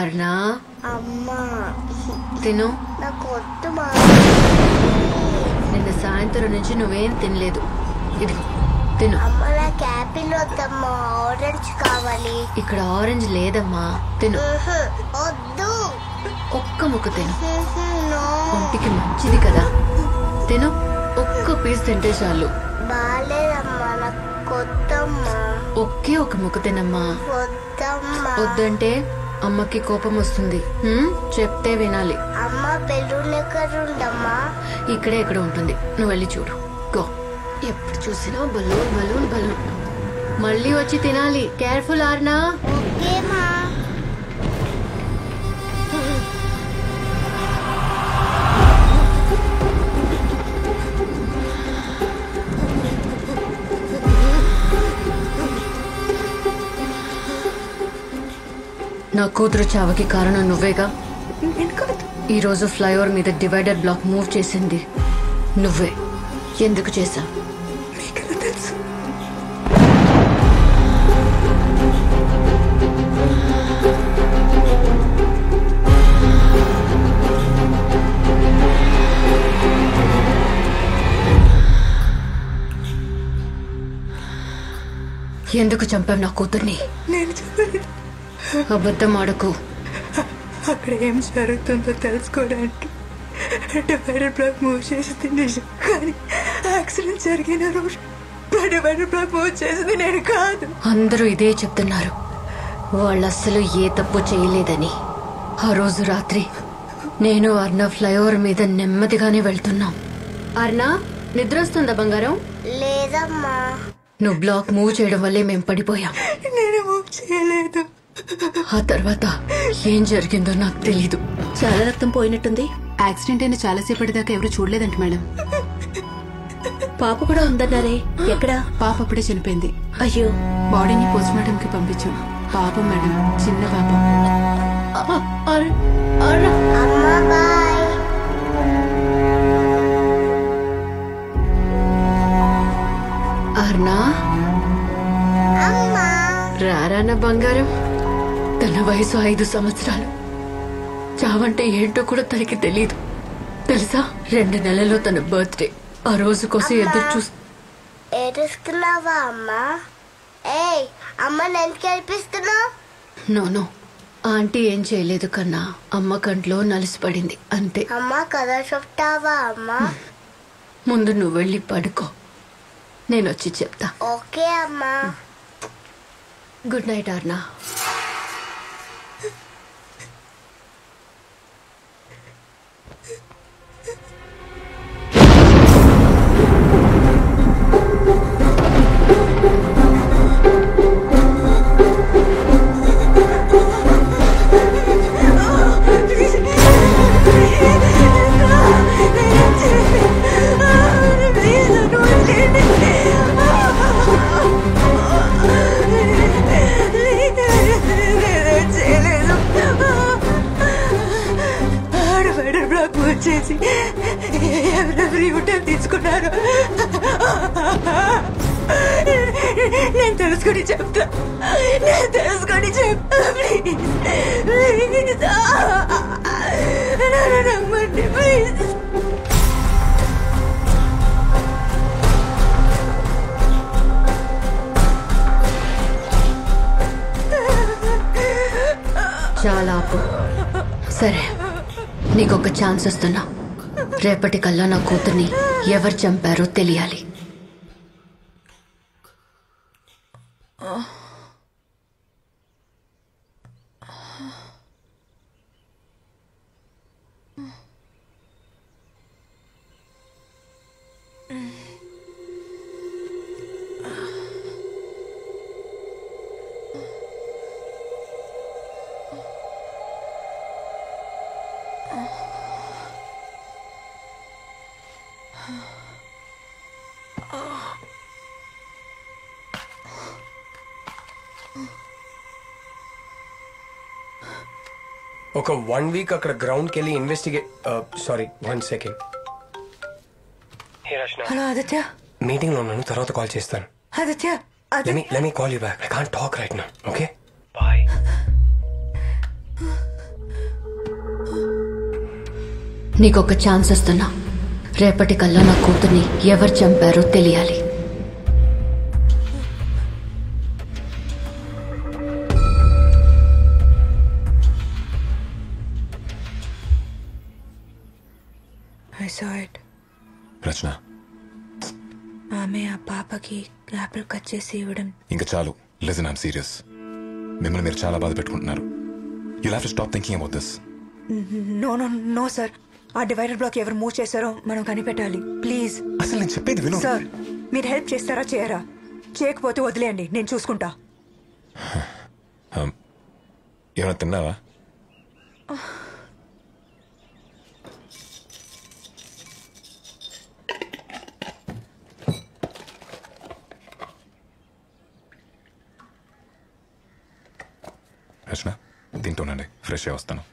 అర్నా అమ్మా తిను. నాకు వద్దు మా. నిన్న సాయంత్రం నుంచి నువ్వేం తినలేదు. ఇదిగో తిను. అమ్మ నాకు యాపిల్ వద్దమ్మా, ఆరెంజ్ కావాలి. ఇక్కడ ఆరెంజ్ లేదమ్మా, తిను. వద్దు. ఒక్క ముక్క తిను, ఒంటికి మంచిది కదా. తిను, ఒక్క పీస్ తింటే చాలు. బాలేదమ్మా, నాకు వద్దమ్మా. ఒకే ఒక ముక్క తినమ్మా. వద్దమ్మా. వద్దంటే అమ్మకి కోపం వస్తుంది. చెప్తే వినాలి. అమ్మ బెలూన్ ఎక్కడ ఉండమ్మా? ఇక్కడే ఎక్కడ ఉంటుంది, నువ్వు వెళ్ళి చూడు. గో. ఎప్పుడు చూసినా బలూన్ బలూన్ బలూన్. మళ్ళీ వచ్చి తినాలి. కేర్ఫుల్ ఆర్నా. ఓకేమా. నా కూతురు చావకి కారణం నువ్వేగా. ఈ రోజు ఫ్లైఓవర్ మీద డివైడర్ బ్లాక్ మూవ్ చేసింది నువ్వే. ఎందుకు చేశా? తెలుసు. ఎందుకు చంపావు నా కూతుర్ని? నేను చెప్పలేదు. అబద్ధం ఆడకు. అక్కడ ఏం జరుగుతుందో తెలుసుకోవడానికి డివైడర్ బ్లాక్ మూవ్ చేసింది నిజం, కానీ యాక్సిడెంట్ జరిగిన రోజు డివైడర్ బ్లాక్ మూవ్ చేసింది నేను కాదు. అందరూ ఇదే చెప్తున్నారు, వాళ్ళు అస్సలు ఏ తప్పు చేయలేదని. ఆ రోజు రాత్రి నేను అర్ణ ఫ్లైఓవర్ మీద నెమ్మదిగానే వెళ్తున్నాం. అర్ణ నిద్ర వస్తుందా బంగారం? లేదమ్మా. నువ్వు బ్లాక్ మూవ్ చేయడం వల్లే మేం పడిపోయాం. నేను మూవ్ చేయలేదు. ఆ తర్వాత ఏం జరిగిందో నాకు తెలీదు. చాలా రక్తం పోయినట్టుంది. యాక్సిడెంట్ అయిన చాలాసేపటి దాకా ఎవరు చూడలేదంట మేడం. పాప కూడా ఉందన్నారే, ఎక్కడా? పాప అప్పుడే చనిపోయింది. అయ్యో. బాడీని పోస్ట్ మార్టం కి పంపించాం. పాపం మేడం, చిన్న పాప. అమ్మా బాయ్. అర్నా అమ్మా రారాన బంగారం. తన వయసు 5 సంవత్సరాలు. చావంటే ఏంటో కూడా తనకి తెలీదు తెలుసా. 2 నెలల్లో తన బర్త్డే. ఆ రోజు కోసం ఎదురు ఏడుస్తున్నావా అమ్మా? ఏయ్ అమ్మ, నేను కనిపిస్తున్నావు? నో ఆంటీ ఏం చేయలేదు కన్నా. అమ్మ కంట్లో నలిసిపడింది అంతే. అమ్మ కథ చెప్తావా అమ్మా? ముందు నువ్వు వెళ్ళి పడుకో, నేను వచ్చి చెప్తా. ఓకే అమ్మా. Good night అర్నా. చేసి ఎవరెవరు యూటర్న్ తీసుకున్నారు నేను తెలుసుకొని చెప్తా. రమ్మండి ప్లీజ్. చాలా ఆపు. సరే, నీకొక ఛాన్స్ ఇస్తున్నా. రేపటికల్లా నా కూతుర్ని ఎవరు చంపారో తెలియాలి. ఒక 1 వీక్ అక్కడ గ్రౌండ్ కెళ్ళి investigate. Sorry, 1 second. Hello Aditya. Meeting లో ఉన్నాను, తర్వాత కాల్ చేస్తాను. Aditya, let me call you back. I can't talk right now. Okay? Bye. నీకొక ఛాన్స్ ఇస్తున్నా. రేపటికల్లా నా కూతుర్ని ఎవరు చంపారో తెలియాలి. I saw it. రచన, ఆమె ఆ పాపకి యాపిల్ కట్ చేసి ఇవ్వడం. ఇంకా చాలు. Listen, I'm serious. మిమ్మల్ని మీరు చాలా బాధ పెట్టుకుంటున్నారు. You have to stop thinking about this. No no no sir, ఆ డివైడర్ బ్లాక్ ఎవరు మూవ్ చేశారో మనం కనిపెట్టాలి. ప్లీజ్ అసలు నేను చెప్పేది విను. సార్, మీరు హెల్ప్ చేస్తారా చేయరా? చేయకపోతే వదిలేయండి, నేను చూసుకుంటా. ఏమైనా తిన్నావా? రచన, తింటూనండి, ఫ్రెష్ అయ్యి వస్తాను.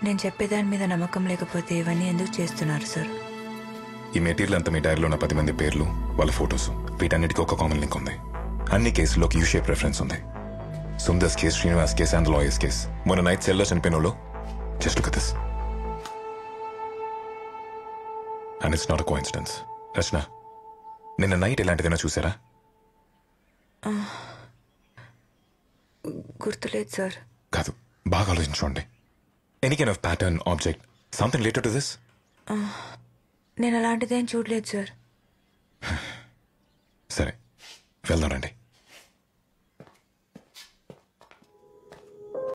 నేను చెప్పేదాని మీద నమ్మకం లేకపోతే ఇవన్నీ ఎందుకు చేస్తున్నారు సార్? ఈ మెటీరియల్ అంతా మీ డైరీలో ఉన్న 10 మంది పేర్లు, వాళ్ళ ఫొటోస్, వీటన్నిటికీ ఒక కామన్ లింక్ ఉంది. అన్ని కేసుల్లోకి యూ షేప్ రెఫరెన్స్ ఉంది. Sundar's case, Srinivas case and lawyers case. మొన్న నైట్ సెల్లో చనిపోయిన వాళ్ళు just look at this. And it's not a coincidence. Rachana, నిన్న నైట్ ఎలాంటిదైనా చూసారా? గుర్తులేదు సార్. కాదు, బాగా ఆలోచించుకోండి. Any kind of pattern, object, something related to this? నేను అలాంటిదేం చూడలేదు సార్. సరే, వెళ్దాం రండి.